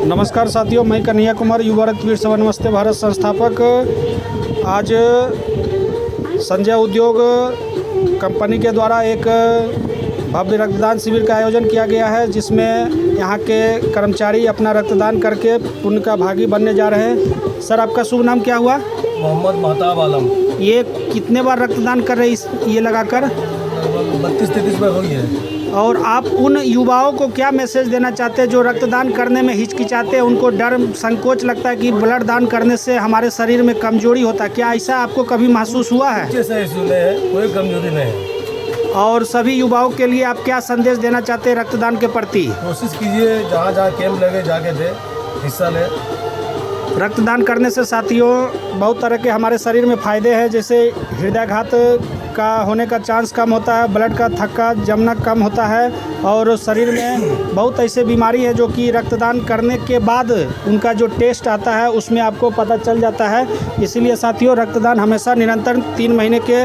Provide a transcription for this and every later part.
नमस्कार साथियों, मैं कन्हैया कुमार, युवा रक्तवीर सेवा नमस्ते भारत संस्थापक। आज संजय उद्योग कंपनी के द्वारा एक भव्य रक्तदान शिविर का आयोजन किया गया है, जिसमें यहाँ के कर्मचारी अपना रक्तदान करके पुण्य का भागी बनने जा रहे हैं। सर, आपका शुभ नाम क्या हुआ? मोहम्मद महताब आलम। ये कितने बार रक्तदान कर रहे हैं ये लगाकर? 32-33 बार हो गया है। और आप उन युवाओं को क्या मैसेज देना चाहते हैं जो रक्तदान करने में हिचकिचाते हैं, उनको डर संकोच लगता है कि ब्लड दान करने से हमारे शरीर में कमजोरी होता है? क्या ऐसा आपको कभी महसूस हुआ है? कोई कमजोरी नहीं है। और सभी युवाओं के लिए आप क्या संदेश देना चाहते हैं रक्तदान के प्रति? कोशिश कीजिए, जहाँ जहाँ कैंप लगे जाके दे, हिस्सा ले। रक्तदान करने से साथियों बहुत तरह के हमारे शरीर में फ़ायदे हैं, जैसे हृदयाघात का होने का चांस कम होता है, ब्लड का थक्का जमना कम होता है, और शरीर में बहुत ऐसे बीमारी है जो कि रक्तदान करने के बाद उनका जो टेस्ट आता है उसमें आपको पता चल जाता है। इसीलिए साथियों, रक्तदान हमेशा निरंतर 3 महीने के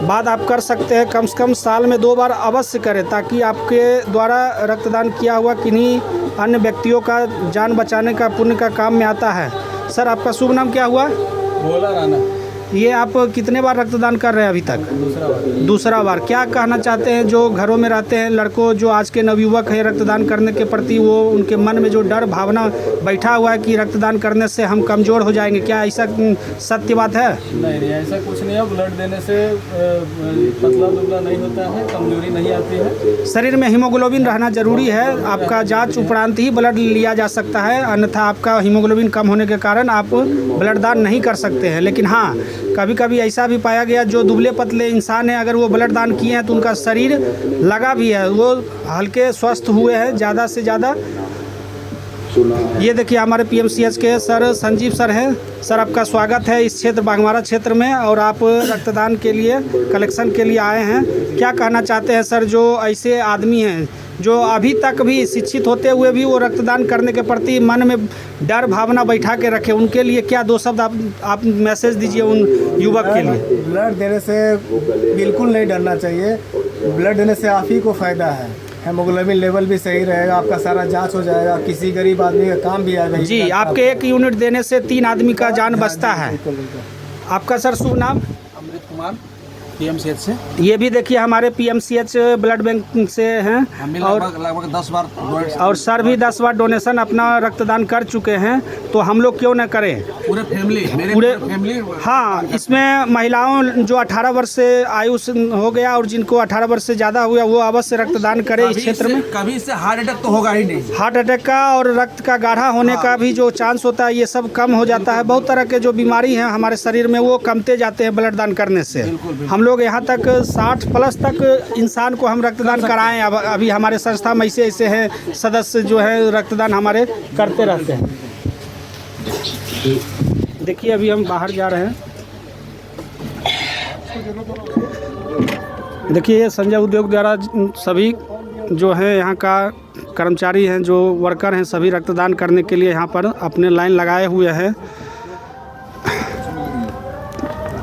बाद आप कर सकते हैं। कम से कम साल में 2 बार अवश्य करें, ताकि आपके द्वारा रक्तदान किया हुआ किन्हीं अन्य व्यक्तियों का जान बचाने का पुण्य का काम में आता है। सर, आपका शुभ नाम क्या हुआ? बोला राना। ये आप कितने बार रक्तदान कर रहे हैं अभी तक? दूसरा बार। क्या कहना चाहते हैं जो घरों में रहते हैं लड़कों, जो आज के नवयुवक हैं, रक्तदान करने के प्रति वो उनके मन में जो डर भावना बैठा हुआ है कि रक्तदान करने से हम कमज़ोर हो जाएंगे, क्या ऐसा सत्य बात है? नहीं, ऐसा कुछ नहीं है। ब्लड देने से पतला दुबला नहीं होता है, कमजोरी नहीं आती है। शरीर में हीमोग्लोबिन रहना जरूरी है। आपका जांच उपरांत ही ब्लड लिया जा सकता है, अन्यथा आपका हीमोग्लोबिन कम होने के कारण आप ब्लड दान नहीं कर सकते हैं। लेकिन हाँ, कभी कभी ऐसा भी पाया गया जो दुबले पतले इंसान हैं, अगर वो ब्लड दान किए हैं तो उनका शरीर लगा भी है, वो हल्के स्वस्थ हुए हैं ज़्यादा से ज़्यादा। ये देखिए हमारे पीएमसीएच के सर संजीव सर हैं। सर, आपका स्वागत है इस क्षेत्र बाघमारा क्षेत्र में, और आप रक्तदान के लिए कलेक्शन के लिए आए हैं। क्या कहना चाहते हैं सर, जो ऐसे आदमी हैं जो अभी तक भी शिक्षित होते हुए भी वो रक्तदान करने के प्रति मन में डर भावना बैठा के रखे, उनके लिए क्या 2 शब्द आप मैसेज दीजिए उन युवक के लिए? ब्लड देने से बिल्कुल नहीं डरना चाहिए। ब्लड देने से आप ही को फ़ायदा है। हेमोग्लोबिन लेवल भी सही रहेगा, आपका सारा जांच हो जाएगा, किसी गरीब आदमी का काम भी आएगा। जी, आपके 1 यूनिट देने से 3 आदमी का जान बचता है। आपका सर शुभ नाम? अमृत कुमार, पीएमसीएच से। ये भी देखिए हमारे पीएमसीएच ब्लड बैंक से हैं, और लगभग 10 बार और सर भी 10 बार डोनेशन अपना रक्तदान कर चुके हैं, तो हम लोग क्यों न करें? पूरे फैमिली, पूरे फैमिली। हाँ, इसमें महिलाओं जो 18 वर्ष से आयु हो गया और जिनको 18 वर्ष से ज़्यादा हुआ, वो अवश्य रक्तदान करें इस क्षेत्र में। कभी इससे हार्ट अटैक तो होगा ही नहीं। हार्ट अटैक का और रक्त का गाढ़ा होने का भी जो चांस होता है, ये सब कम हो जाता है। बहुत तरह के जो बीमारी हैं हमारे शरीर में, वो कमते जाते हैं ब्लड दान करने से। हम लोग यहाँ तक 60 प्लस तक इंसान को हम रक्तदान कराएं। अब अभी हमारे संस्था में ऐसे हैं सदस्य जो है रक्तदान हमारे करते रहते हैं। देखिए अभी हम बाहर जा रहे हैं। देखिए ये संजय उद्योग द्वारा सभी जो है यहाँ का कर्मचारी हैं, जो वर्कर हैं, सभी रक्तदान करने के लिए यहाँ पर अपने लाइन लगाए हुए हैं।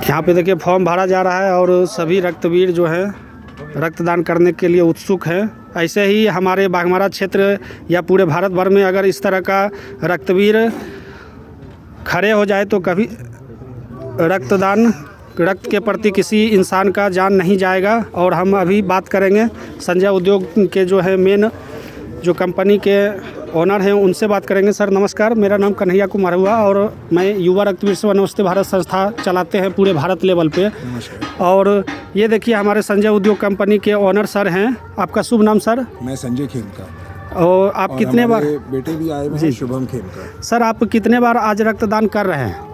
यहाँ पे देखिए फॉर्म भरा जा रहा है और सभी रक्तवीर जो है रक्तदान करने के लिए उत्सुक हैं। ऐसे ही हमारे बाघमारा क्षेत्र या पूरे भारत भर में अगर इस तरह का रक्तवीर खड़े हो जाए तो कभी रक्त के प्रति किसी इंसान का जान नहीं जाएगा। और हम अभी बात करेंगे संजय उद्योग के जो है मेन जो कंपनी के ओनर हैं, उनसे बात करेंगे। सर नमस्कार, मेरा नाम कन्हैया कुमार हुआ और मैं युवा रक्तवीर सेवा नमस्ते भारत संस्था चलाते हैं पूरे भारत लेवल पे। और ये देखिए हमारे संजय उद्योग कंपनी के ओनर सर हैं। आपका शुभ नाम सर? मैं संजय खेमका। और आप कितने बार? बेटे भी आए हुए हैं, शुभम खेमका। सर, आप कितने बार आज रक्तदान कर रहे हैं?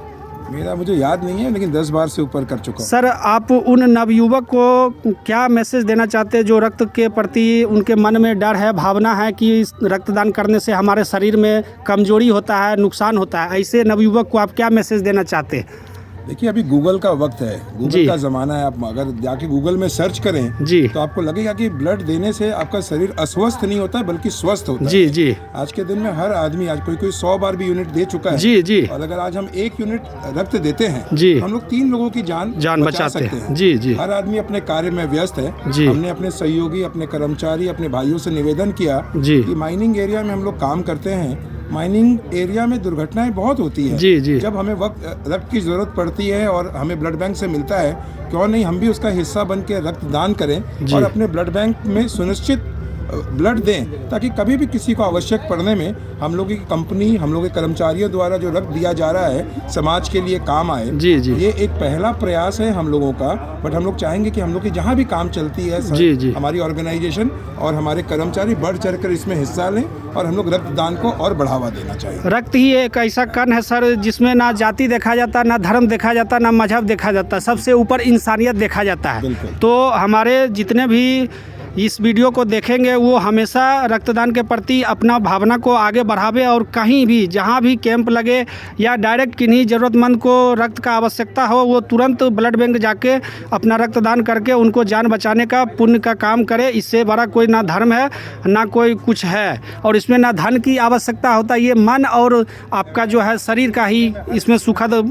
मुझे याद नहीं है, लेकिन 10 बार से ऊपर कर चुका हूँ। सर, आप उन नवयुवक को क्या मैसेज देना चाहते हैं जो रक्त के प्रति उनके मन में डर है, भावना है कि रक्तदान करने से हमारे शरीर में कमजोरी होता है, नुकसान होता है? ऐसे नवयुवक को आप क्या मैसेज देना चाहते हैं? देखिए, अभी गूगल का वक्त है, गूगल का ज़माना है। आप अगर जाके गूगल में सर्च करें जी, तो आपको लगेगा कि ब्लड देने से आपका शरीर अस्वस्थ नहीं होता है, बल्कि स्वस्थ होता है। जी जी। आज के दिन में हर आदमी, आज कोई 100 बार भी यूनिट दे चुका है। जी जी। और अगर आज हम 1 यूनिट रक्त देते हैं जी, हम लोग 3 लोगों की जान बचा सकते हैं। जी जी। हर आदमी अपने कार्य में व्यस्त है जी। हमने अपने सहयोगी, अपने कर्मचारी, अपने भाइयों से निवेदन किया कि माइनिंग एरिया में हम लोग काम करते हैं, माइनिंग एरिया में दुर्घटनाएं बहुत होती है। जी, जी। जब हमें वक्त रक्त की ज़रूरत पड़ती है और हमें ब्लड बैंक से मिलता है, क्यों नहीं हम भी उसका हिस्सा बन के रक्तदान करें और अपने ब्लड बैंक में सुनिश्चित ब्लड दें, ताकि कभी भी किसी को आवश्यक पड़ने में हम लोगों की कंपनी, हम लोगों के कर्मचारियों द्वारा जो रक्त दिया जा रहा है समाज के लिए काम आए। जी, जी। ये एक पहला प्रयास है हम लोगों का, बट हम लोग चाहेंगे कि हम लोग की जहाँ भी काम चलती है जी, जी। हमारी ऑर्गेनाइजेशन और हमारे कर्मचारी बढ़ चढ़कर इसमें हिस्सा लें और हम लोग रक्तदान को और बढ़ावा देना चाहिए। रक्त ही एक ऐसा कण है सर जिसमें ना जाति देखा जाता, ना धर्म देखा जाता, ना मजहब देखा जाता, सबसे ऊपर इंसानियत देखा जाता है। बिल्कुल। तो हमारे जितने भी इस वीडियो को देखेंगे वो हमेशा रक्तदान के प्रति अपना भावना को आगे बढ़ावे और कहीं भी जहां भी कैंप लगे या डायरेक्ट किन्हीं ज़रूरतमंद को रक्त का आवश्यकता हो वो तुरंत ब्लड बैंक जाके अपना रक्तदान करके उनको जान बचाने का पुण्य का काम करे। इससे बड़ा कोई ना धर्म है ना कोई कुछ है, और इसमें ना धन की आवश्यकता होता, ये मन और आपका जो है शरीर का ही इसमें सुखद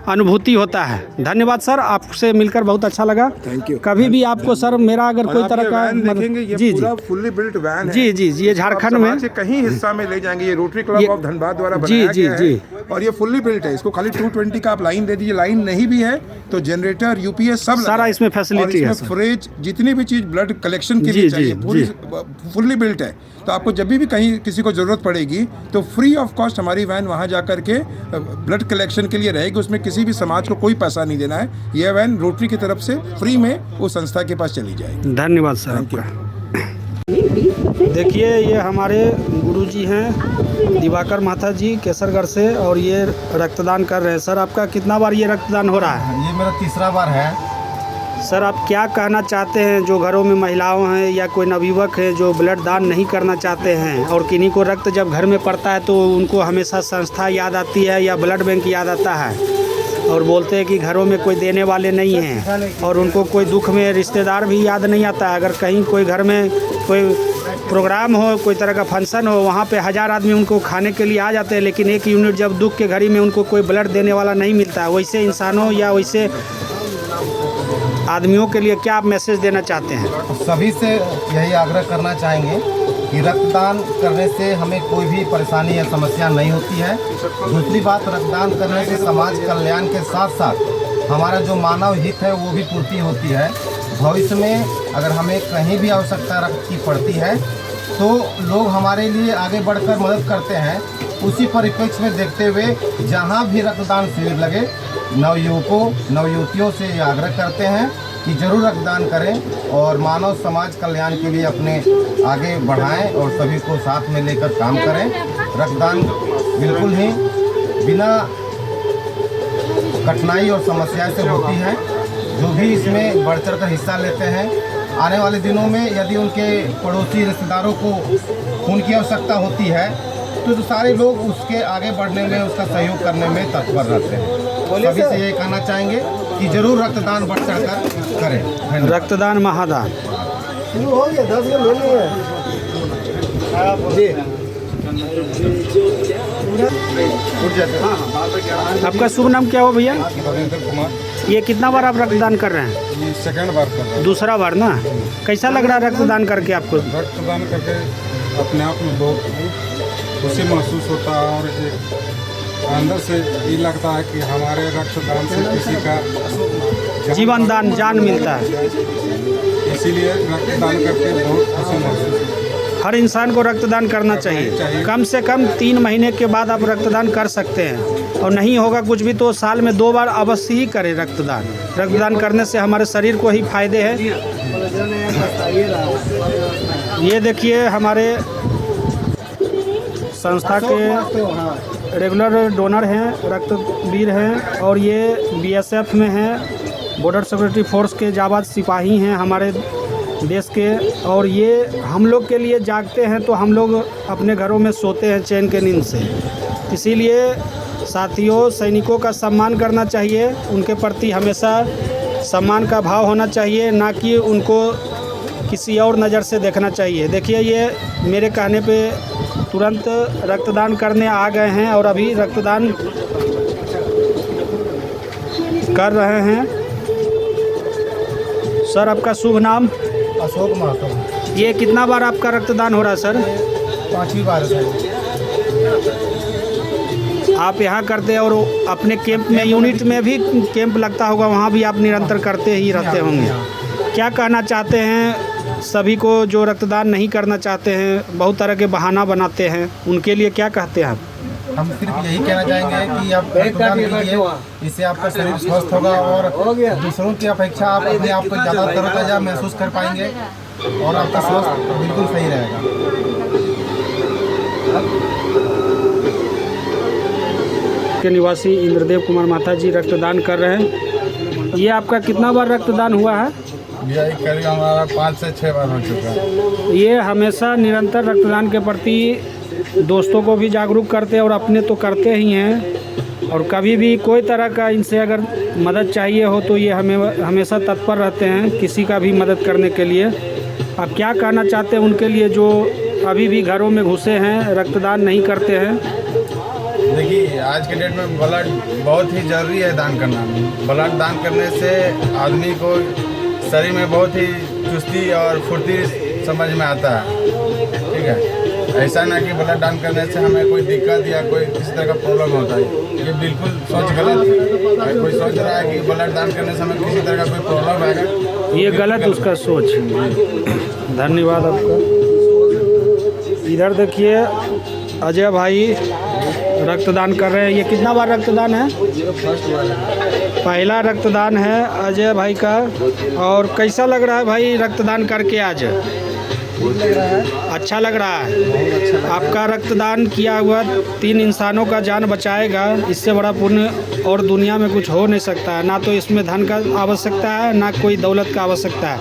अनुभूति होता है। धन्यवाद सर, आपसे मिलकर बहुत अच्छा लगा। Thank you. कभी भी आपको सर मेरा अगर कोई तरह का देखेंगे, ये जी पूरा जी फुल्ली बिल्ट वैन है। जी जी जी, ये झारखंड में से कहीं हिस्सा में ले जाएंगे। ये रोटरी क्लब ऑफ धनबाद द्वारा बनाया गया है और ये फुल्ली बिल्ट है। इसको खाली 220 का आप लाइन दे दीजिए, लाइन नहीं भी है तो जनरेटर, यूपीएस सब सारा इसमें फैसिलिटी है। फ्रिज, जितनी भी चीज ब्लड कलेक्शन के लिए चाहिए पूरी फुल्ली बिल्ट है। तो आपको जब भी कहीं किसी को ज़रूरत पड़ेगी तो फ्री ऑफ कॉस्ट हमारी वैन वहाँ जा कर के ब्लड कलेक्शन के लिए रहेगी। उसमें किसी भी समाज को कोई पैसा नहीं देना है। यह वैन रोटरी की तरफ से फ्री में उस संस्था के पास चली जाएगी। धन्यवाद सर आपका। देखिए ये हमारे गुरुजी हैं दिवाकर माथा जी केसरगढ़ से, और ये रक्तदान कर रहे हैं। सर आपका कितना बार ये रक्तदान हो रहा है? ये मेरा तीसरा बार है। सर आप क्या कहना चाहते हैं जो घरों में महिलाओं हैं या कोई नवयुवक है जो ब्लड दान नहीं करना चाहते हैं, और किन्हीं को रक्त जब घर में पड़ता है तो उनको हमेशा संस्था याद आती है या ब्लड बैंक याद आता है, और बोलते हैं कि घरों में कोई देने वाले नहीं हैं, और उनको कोई दुख में रिश्तेदार भी याद नहीं आता है। अगर कहीं कोई घर में कोई प्रोग्राम हो, कोई तरह का फंक्शन हो, वहाँ पे 1000 आदमी उनको खाने के लिए आ जाते हैं, लेकिन एक यूनिट जब दुख के घड़ी में उनको कोई ब्लड देने वाला नहीं मिलता है। वैसे इंसानों या वैसे आदमियों के लिए क्या आप मैसेज देना चाहते हैं? सभी से यही आग्रह करना चाहेंगे कि रक्तदान करने से हमें कोई भी परेशानी या समस्या नहीं होती है। दूसरी बात, रक्तदान करने से समाज कल्याण के साथ साथ हमारा जो मानव हित है वो भी पूर्ति होती है। भविष्य में अगर हमें कहीं भी आवश्यकता रक्त की पड़ती है तो लोग हमारे लिए आगे बढ़कर मदद करते हैं। उसी परिप्रेक्ष्य में देखते हुए जहाँ भी रक्तदान शिविर लगे, नवयुवकों नवयुवतियों से ये आग्रह करते हैं कि जरूर रक्तदान करें और मानव समाज कल्याण के लिए अपने आगे बढ़ाएं और सभी को साथ में लेकर काम करें। रक्तदान बिल्कुल ही बिना कठिनाई और समस्या से होती है। जो भी इसमें बढ़ चढ़ कर हिस्सा लेते हैं, आने वाले दिनों में यदि उनके पड़ोसी रिश्तेदारों को खून की आवश्यकता होती है तो सारे लोग उसके आगे बढ़ने में, उसका सहयोग करने में तत्पर रहते हैं। सभी से ये कहना चाहेंगे कि जरूर रक्तदान बढ़ चढ़ कर करें। रक्तदान महादान। हो गया 10 मिनट ले लिए जी। आपका शुभ नाम क्या हो भैया? रविंद्र कुमार। ये कितना बार आप रक्तदान कर रहे हैं? ये सेकंड बार कर रहा हूँ। दूसरा बार ना? कैसा लग रहा है रक्तदान करके आपको? रक्तदान करके अपने आप में बहुत खुशी महसूस होता है और एक अंदर से ये लगता है कि हमारे रक्तदान से किसी का जीवन दान, जान मिलता है। इसीलिए रक्तदान करके बहुत खुशी महसूस होती है। हर इंसान को रक्तदान करना चाहिए। कम से कम 3 महीने के बाद आप रक्तदान कर सकते हैं, और नहीं होगा कुछ भी तो साल में 2 बार अवश्य ही करें रक्तदान। रक्तदान करने से हमारे शरीर को ही फायदे हैं। ये देखिए हमारे संस्था के रेगुलर डोनर हैं, रक्तवीर हैं, और ये बीएसएफ में हैं, बॉर्डर सिक्योरिटी फोर्स के जाबाज सिपाही हैं हमारे देश के। और ये हम लोग के लिए जागते हैं तो हम लोग अपने घरों में सोते हैं चैन के नींद से। इसीलिए साथियों, सैनिकों का सम्मान करना चाहिए, उनके प्रति हमेशा सम्मान का भाव होना चाहिए, ना कि उनको किसी और नज़र से देखना चाहिए। देखिए ये मेरे कहने पे तुरंत रक्तदान करने आ गए हैं और अभी रक्तदान कर रहे हैं। सर आपका शुभ नाम? अशोक महतो। ये कितना बार आपका रक्तदान हो रहा है सर? 5वीं बार है। आप यहाँ करते हैं और अपने कैंप में यूनिट में भी कैंप लगता होगा, वहाँ भी आप निरंतर करते ही रहते होंगे। क्या कहना चाहते हैं सभी को जो रक्तदान नहीं करना चाहते हैं, बहुत तरह के बहाना बनाते हैं, उनके लिए क्या कहते हैं आप? हम सिर्फ यही कहना चाहेंगे कि आप रक्तदान कीजिए, इससे आपका शरीर स्वस्थ होगा और दूसरों की अपेक्षा आप अपने आप को ज़्यादा तरोताज़ा महसूस कर पाएंगे और आपका स्वास्थ्य बिल्कुल सही रहेगा। के निवासी इंद्रदेव कुमार माता जी रक्तदान कर रहे हैं। ये आपका कितना बार रक्तदान हुआ है? यही करीब हमारा 5 से 6 बार हो चुका है। ये हमेशा निरंतर रक्तदान के प्रति दोस्तों को भी जागरूक करते हैं और अपने तो करते ही हैं, और कभी भी कोई तरह का इनसे अगर मदद चाहिए हो तो ये हमें हमेशा तत्पर रहते हैं किसी का भी मदद करने के लिए। आप क्या कहना चाहते हैं उनके लिए जो अभी भी घरों में घुसे हैं, रक्तदान नहीं करते हैं? देखिए, आज के डेट में ब्लड बहुत ही ज़रूरी है दान करना। ब्लड दान करने से आदमी को शरीर में बहुत ही चुस्ती और फुर्ती समझ में आता है। ठीक है, ऐसा ना कि ब्लड दान करने से हमें कोई दिक्कत या कोई किसी तरह का प्रॉब्लम होता है, ये बिल्कुल सोच गलत है। अगर कोई सोच रहा है कि ब्लड दान करने से हमें किसी तरह का कोई प्रॉब्लम आएगा, ये गलत उसका सोच। धन्यवाद आपका। इधर देखिए अजय भाई रक्तदान कर रहे हैं। ये कितना बार रक्तदान है? पहला रक्तदान है अजय भाई का। और कैसा लग रहा है भाई रक्तदान करके आज? अच्छा लग रहा है। आपका रक्तदान किया हुआ 3 इंसानों का जान बचाएगा, इससे बड़ा पुण्य और दुनिया में कुछ हो नहीं सकता है। ना तो इसमें धन का आवश्यकता है, ना कोई दौलत का आवश्यकता है,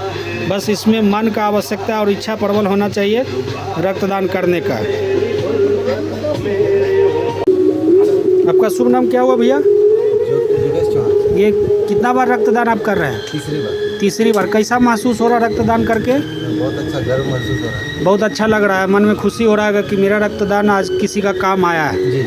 बस इसमें मन का आवश्यकता है और इच्छा प्रबल होना चाहिए रक्तदान करने का। आपका शुभ नाम क्या हुआ भैया? ये कितना बार रक्तदान आप कर रहे हैं? तीसरी बार। कैसा महसूस हो रहा है रक्तदान करके? बहुत अच्छा गर्व महसूस हो रहा है। बहुत अच्छा लग रहा है, मन में खुशी हो रहा है कि मेरा रक्तदान आज किसी का काम आया है। जी।